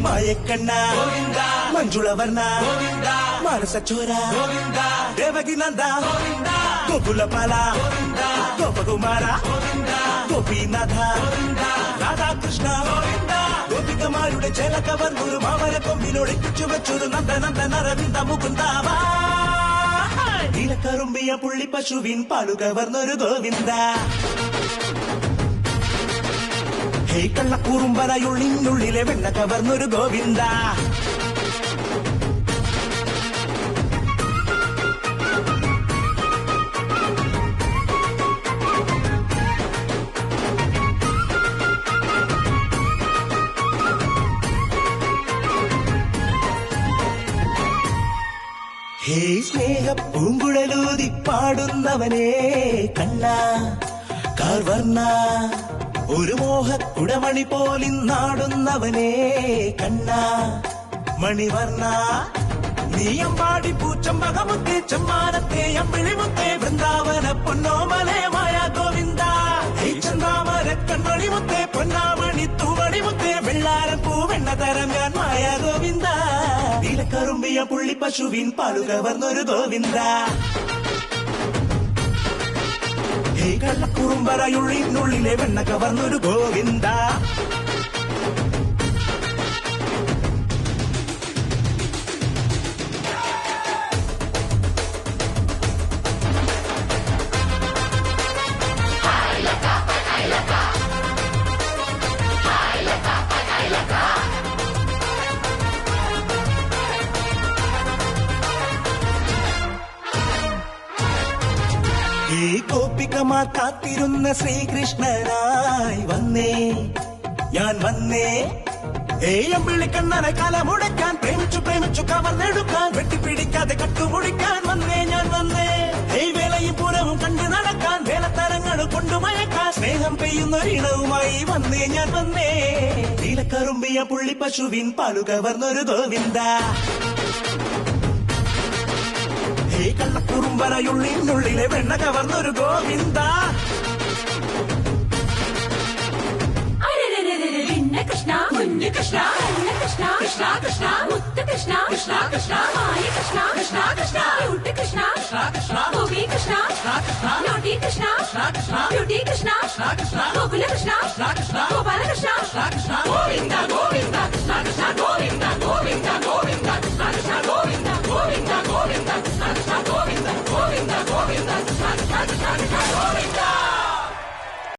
ಮಾಯಕ್ಕಣ್ಣ ಗೋವಿಂದ ಮಂಜುಳವರ್ಣ ಗೋವಿಂದ ಮಾನಸ ಚೋರ ಗೋವಿಂದ ದೇವಗಿ ನಂದ ಗೋವಿಂದ ಗೋಕುಲ ಪಾಲ ಗೋವಿಂದ ಗೋಪಕುಮಾರ ಗೋವಿಂದ ಗೋಪಿನಾಥ ಗೋವಿಂದ ರಾಧಾಕೃಷ್ಣ ಗೋವಿಂದ ಗೋಪಿಕಮಾരുടെ ചേലക്കവർന്നൊരു മാമര കൊമ്പിലൊളിപ്പിച്ചു വെച്ചൊരു നന്ദനന്ദനരവിന്ദ മുകുന്ദാവ നീലക്കറുമ്പിയ പുള്ളി പശുവിൻ പാലു കവർന്നൊരു ഗോവിന്ദ ഹേ കള്ളക്കൂറുമ്പറയുള്ളിനുള്ളിലെ വെണ്ണ കവർന്നൊരു ഗോവിന്ദ ഹേ സ്നേഹ പൂങ്കുഴലൂതി പാടുന്നവനേ കണ്ണ കാർവർണ്ണ ഒരു മോഹ കുടമണി പോലിന്നാടുന്നവനേ കണ്ണ മണിവർണ്ണ നീയമ്പാടി പൂച്ചമ്പകമുത്തേ ചെമ്മാനത്തെ അമ്പിളിമുത്തേ വൃന്ദാവന പൊന്നോമലേ മായ ഗോവിന്ദ ഹേ ചന്ദാമര കൺമണിമുത്തേ പൊന്നാമണി തൂമണിമുത്തേ വെള്ളാരം പൂവെണ്ണ തരം ഞാൻ മായ ഗോവിന്ദ നീലക്കറുമ്പിയ പുള്ളി പശുവിൻ പാലു കവർന്നൊരു ഗോവിന്ദ ഹേ കള്ളക്കുറുമ്പറയുള്ളിനുള്ളിലെ വെണ്ണ കവർന്നൊരു ഗോവിന്ദ ഈ ഗോപികമാർ കാത്തിരുന്ന ശ്രീകൃഷ്ണനായി വന്നേ ഞാൻ വന്നേ അമ്പിളിക്കണ്ണനെ കലമുടക്കാൻ പ്രേമിച്ചു കവർന്നെടുക്കാൻ വെട്ടിപ്പിടിക്കാതെ കട്ടുമുടിക്കാൻ വന്നേ ഞാൻ വന്നേ വേലയും പുറവും കണ്ടു നടക്കാൻ വേലത്തരങ്ങൾ കൊണ്ടുമയക്കാൻ സ്നേഹം പെയ്യുന്നൊരിണവുമായി വന്നേ ഞാൻ വന്നേ നീലക്കറുമ്പിയ പുള്ളി പശുവിൻ പാലു കവർന്നൊരു ഗോവിന്ദ ഹേ കള്ളക്കുറുമ്പറയുള്ളിനുള്ളിലെ വെണ്ണ കവർന്നൊരു ഗോവിന്ദ കൃഷ്ണ മുന്നു കൃഷ്ണ കൃഷ്ണ കൃഷ്ണ കൃഷ്ണ മുത്ത് കൃഷ്ണ കൃഷ്ണ കൃഷ്ണ മായ Krishna Krishna Krishna cute Krishna Krishna Gopi Krishna Krishna naughty Krishna Krishna beauty Krishna Krishna Gokula Krishna Krishna Gopala Krishna Krishna Govinda Govinda Krishna Krishna